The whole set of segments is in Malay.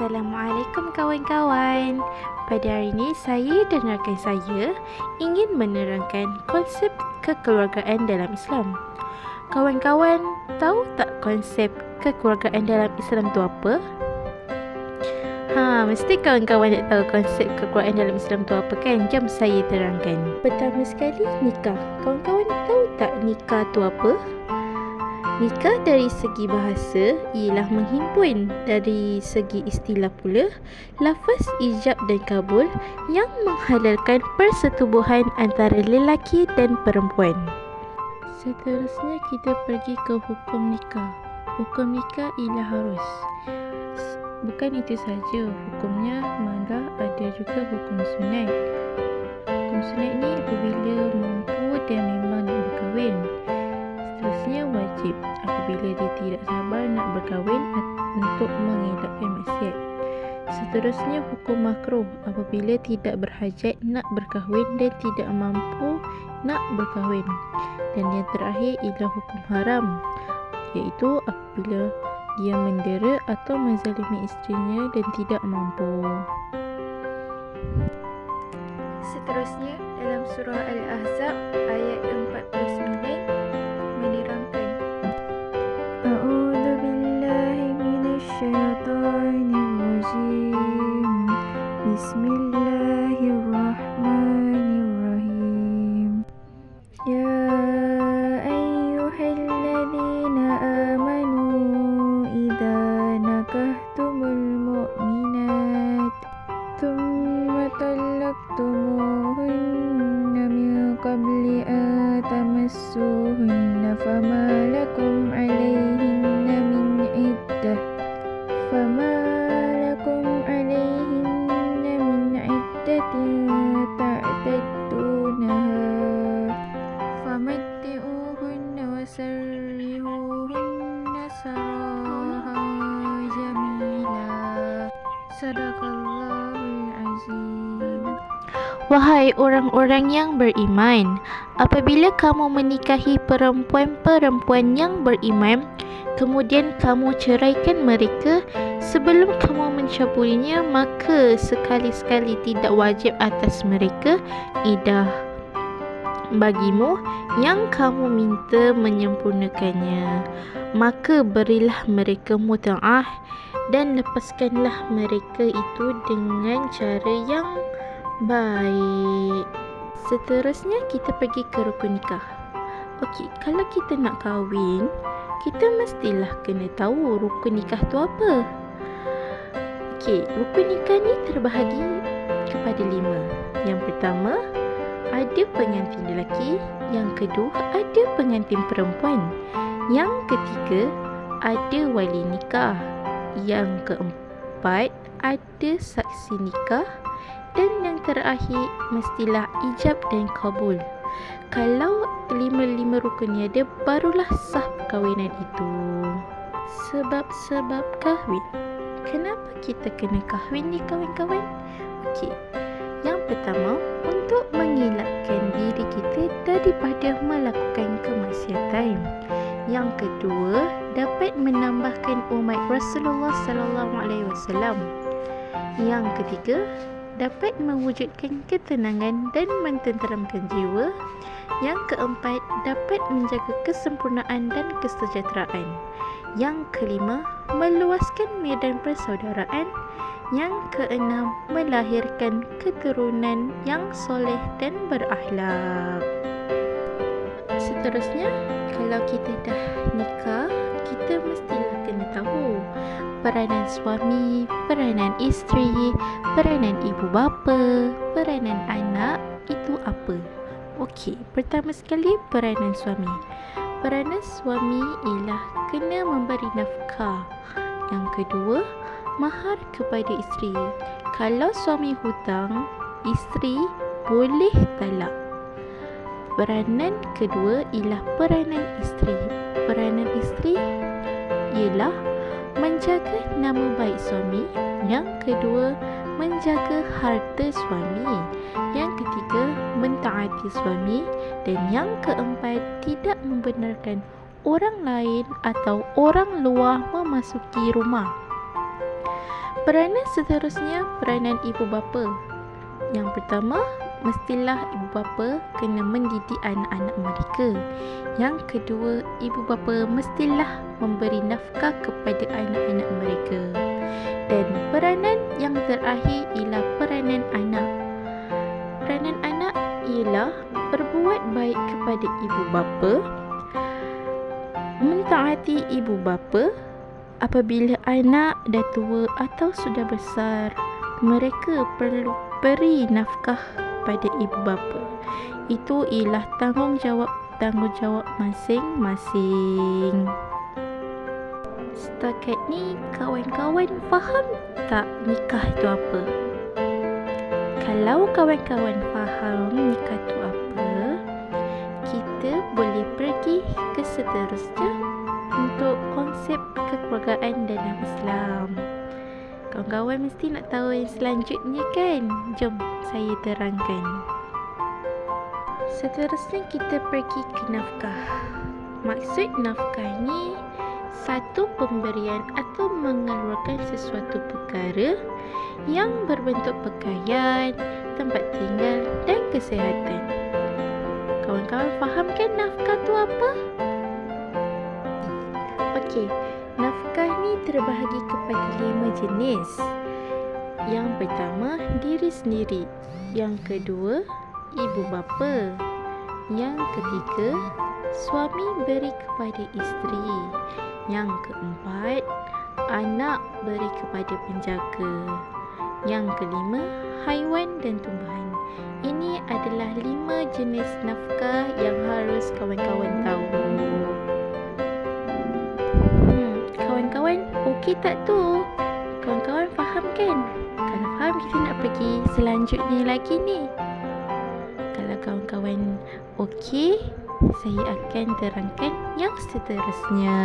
Assalamualaikum kawan-kawan. Pada hari ini saya dan rakan saya ingin menerangkan konsep kekeluargaan dalam Islam. Kawan-kawan tahu tak konsep kekeluargaan dalam Islam tu apa? Mesti kawan-kawan nak tahu konsep kekeluargaan dalam Islam tu apa kan? Jom saya terangkan. Pertama sekali, nikah. Kawan-kawan tahu tak nikah tu apa? Nikah dari segi bahasa ialah menghimpun, dari segi istilah pula lafaz ijab dan kabul yang menghalalkan persetubuhan antara lelaki dan perempuan. Seterusnya kita pergi ke hukum nikah. Hukum nikah ialah harus. Bukan itu saja hukumnya, malah ada juga hukum sunat. Hukum sunat ni apabila mampu dan memang nak berkahwin. Seterusnya wajib apabila dia tidak sabar nak berkahwin untuk mengelakkan maksiat. Seterusnya hukum makruh apabila tidak berhajat nak berkahwin dan tidak mampu nak berkahwin. Dan yang terakhir ialah hukum haram, iaitu apabila dia mendera atau menzalimi isterinya dan tidak mampu. Seterusnya dalam surah Al-Ahzab ayat 49 menerangkan, A'udzu billahi minasyaitonir rajim. Bismillahirrahmanirrahim. Ya ayyuhalladzina amanu idza nakahtumul mu'minat thumma talaqtumuhunna min qabli an tamassuhunna fama lakum 'alayhinna min iddah ta'taddunaha famatti'uhunna wasarrihuhunna sarahan jamila. Sadaqallahul azim. Wahai orang-orang yang beriman, apabila kamu menikahi perempuan-perempuan yang beriman, kemudian kamu ceraikan mereka sebelum kamu mencabulinya, maka sekali-sekali tidak wajib atas mereka iddah bagimu yang kamu minta menyempurnakannya. Maka berilah mereka mut'ah dan lepaskanlah mereka itu dengan cara yang baik. Seterusnya kita pergi ke rukun nikah. Okey, kalau kita nak kahwin, kita mestilah kena tahu rukun nikah tu apa. Okey, rukun nikah ni terbahagi kepada 5. Yang pertama, ada pengantin lelaki. Yang kedua, ada pengantin perempuan. Yang ketiga, ada wali nikah. Yang keempat, ada saksi nikah. Dan yang terakhir, mestilah ijab dan kabul. Kalau 5 rukun ni ada, barulah sah perkahwinan itu. Sebab-sebab kahwin. Kenapa kita kena kahwin ni kawan-kawan? Okey, yang pertama, untuk mengelakkan diri kita daripada melakukan kemaksiatan. Yang kedua, dapat menambahkan umat Rasulullah sallallahu alaihi wasallam. Yang ketiga, dapat mewujudkan ketenangan dan mententeramkan jiwa. Yang keempat, dapat menjaga kesempurnaan dan kesejahteraan. Yang kelima, meluaskan medan persaudaraan. Yang keenam, melahirkan keturunan yang soleh dan berakhlak. Seterusnya, kalau kita dah nikah, kita mestilah kena tahu peranan suami, peranan isteri, peranan ibu bapa, peranan anak itu apa. Okey, pertama sekali peranan suami. Peranan suami ialah kena memberi nafkah. Yang kedua, mahar kepada isteri. Kalau suami hutang, isteri boleh talak. Peranan kedua ialah peranan isteri. Peranan isteri ialah menjaga nama baik suami. Yang kedua, menjaga harta suami. Yang ketiga, mentaati suami. Dan yang keempat, tidak membenarkan orang lain atau orang luar memasuki rumah. Peranan seterusnya, peranan ibu bapa. Yang pertama, mestilah ibu bapa kena mendidik anak-anak mereka. Yang kedua, ibu bapa mestilah memberi nafkah kepada anak-anak mereka. Dan peranan yang terakhir ialah peranan anak. Peranan anak ialah berbuat baik kepada ibu bapa, mentaati ibu bapa. Apabila anak dah tua atau sudah besar, mereka perlu beri nafkah pada ibu bapa. Itu ialah tanggungjawab masing-masing. Setakat ni kawan-kawan faham tak nikah itu apa? Kalau kawan-kawan faham nikah itu apa, kita boleh pergi ke seterusnya untuk konsep kekeluargaan dalam Islam. Kawan-kawan mesti nak tahu yang selanjutnya kan? Jom saya terangkan. Seterusnya kita pergi ke nafkah. Maksud nafkah ni satu pemberian atau mengeluarkan sesuatu perkara yang berbentuk pakaian, tempat tinggal dan kesihatan. Kawan-kawan faham kan nafkah tu apa? Okey, nafkah ni terbahagi kepada 5 jenis. Yang pertama, diri sendiri. Yang kedua, ibu bapa. Yang ketiga, suami beri kepada isteri. Yang keempat, anak beri kepada penjaga. Yang kelima, haiwan dan tumbuhan. Ini adalah 5 jenis nafkah yang harus kawan-kawan tahu. Kawan-kawan, okey tak tu? Kawan-kawan faham kan? Kalau faham, kita nak pergi selanjutnya lagi ni. Kalau kawan-kawan okey, saya akan terangkan yang seterusnya.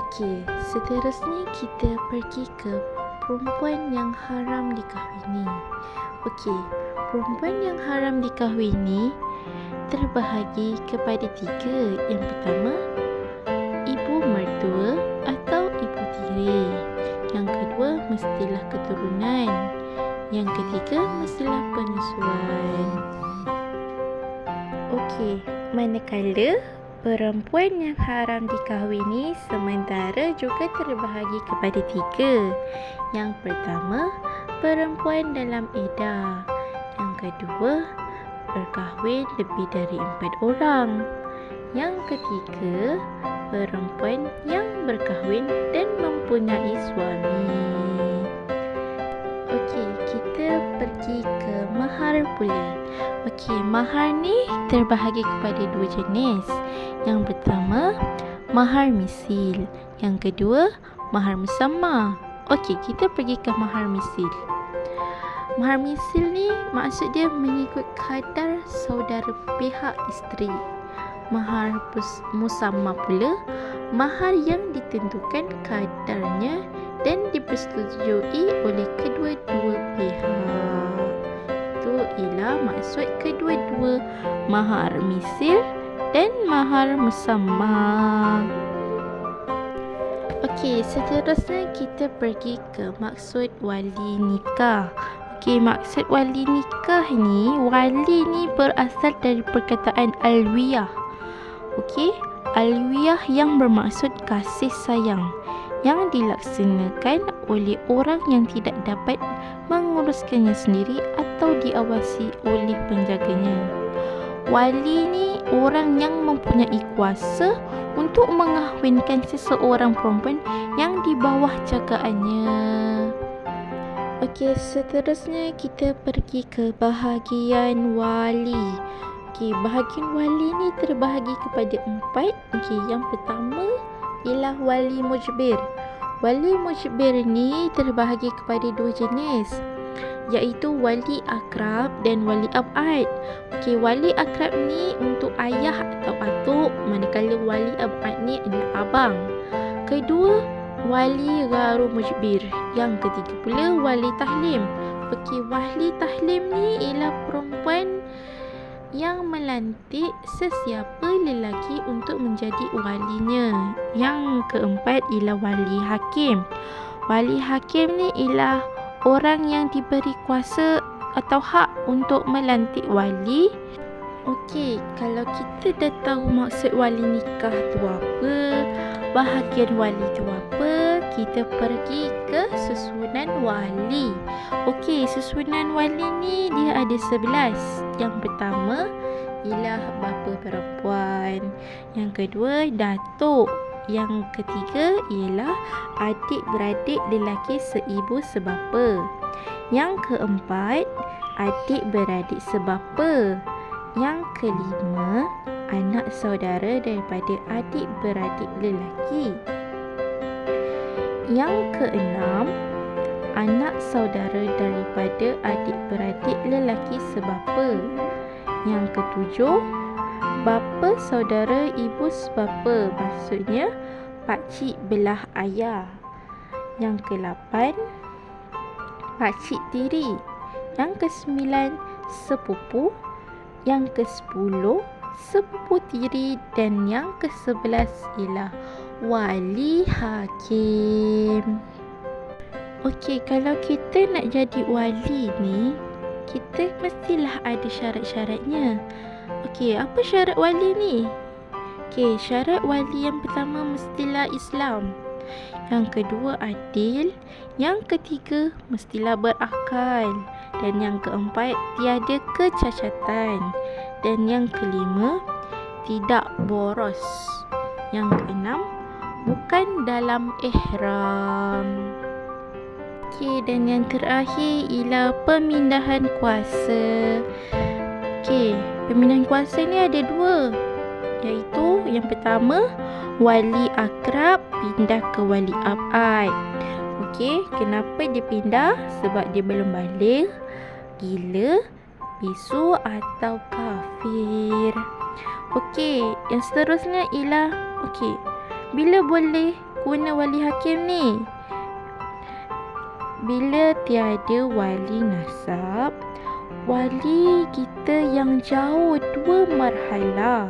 Okey, seterusnya kita pergi ke perempuan yang haram dikahwini. Okey, perempuan yang haram dikahwini terbahagi kepada 3. Yang pertama, ibu mertua atau ibu tiri. Yang kedua, mestilah keturunan. Yang ketiga, mestilah penyusuan. Okey, manakala perempuan yang haram dikahwini sementara juga terbahagi kepada 3. Yang pertama, perempuan dalam iddah. Yang kedua, berkahwin lebih dari 4 orang. Yang ketiga, perempuan yang berkahwin dan mempunyai suami. Okey, kita pergi ke mahar pula. Okey, mahar ni terbahagi kepada 2 jenis. Yang pertama, mahar misil. Yang kedua, mahar musamma. Okey, kita pergi ke mahar misil. Mahar misil ni maksud dia mengikut kadar saudara pihak isteri. Mahar musamma pula, mahar yang ditentukan kadarnya dan dipersetujui oleh kedua-dua pihak. Itu ialah maksud kedua-dua mahar misil dan mahar musamma. Okey, seterusnya kita pergi ke maksud wali nikah. Okey, maksud wali nikah ni, wali ni berasal dari perkataan alwiyah. Okey, alwiyah yang bermaksud kasih sayang yang dilaksanakan oleh orang yang tidak dapat menguruskannya sendiri atau diawasi oleh penjaganya. Wali ni orang yang mempunyai kuasa untuk mengahwinkan seseorang perempuan yang di bawah jagaannya. Okey, seterusnya kita pergi ke bahagian wali. Okey, bahagian wali ni terbahagi kepada 4. Okey, yang pertama ialah wali mujbir. Wali mujbir ni terbahagi kepada 2 jenis, iaitu wali akrab dan wali abad. Okey, wali akrab ni untuk ayah atau atuk, manakala wali abad ni adalah abang. Kedua, wali gharu mujbir. Yang ketiga pula wali tahlim. Okey, wali tahlim ni ialah perempuan yang melantik sesiapa lelaki untuk menjadi walinya. Yang keempat ialah wali hakim. Wali hakim ni ialah orang yang diberi kuasa atau hak untuk melantik wali. Okey, kalau kita dah tahu maksud wali nikah tu apa, bahagian wali tu apa, kita pergi ke susunan wali. Okey, susunan wali ni dia ada 11. Yang pertama ialah bapa perempuan. Yang kedua, datuk. Yang ketiga ialah adik-beradik lelaki seibu sebapa. Yang keempat, adik-beradik sebapa. Yang kelima, anak saudara daripada adik-beradik lelaki. Yang keenam, anak saudara daripada adik-beradik lelaki sebapa. Yang ketujuh, bapa saudara ibu sebapa, maksudnya pakcik belah ayah. Yang ke-8, pakcik tiri. Yang ke-9, sepupu. Yang ke-10, sepupu tiri. Dan yang ke-11 ialah wali hakim. Okey, kalau kita nak jadi wali ni, kita mestilah ada syarat-syaratnya. Okey, apa syarat wali ni? Okey, syarat wali yang pertama mestilah Islam. Yang kedua, adil. Yang ketiga, mestilah berakal. Dan yang keempat, tiada kecacatan. Dan yang kelima, tidak boros. Yang keenam, bukan dalam ihram. Okey, dan yang terakhir ialah pemindahan kuasa. Okey, pemindahan kuasa ni ada 2, iaitu yang pertama, wali akrab pindah ke wali abad. Okey, kenapa dia pindah? Sebab dia belum baligh, gila, bisu atau kafir. Okey, yang seterusnya ialah bila boleh guna wali hakim ni? Bila tiada wali nasab, wali kita yang jauh 2 marhalah.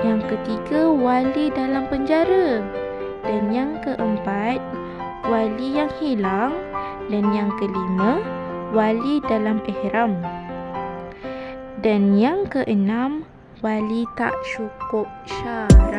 Yang ketiga, wali dalam penjara. Dan yang keempat, wali yang hilang. Dan yang kelima, wali dalam ihram. Dan yang keenam, wali tak cukup syarat.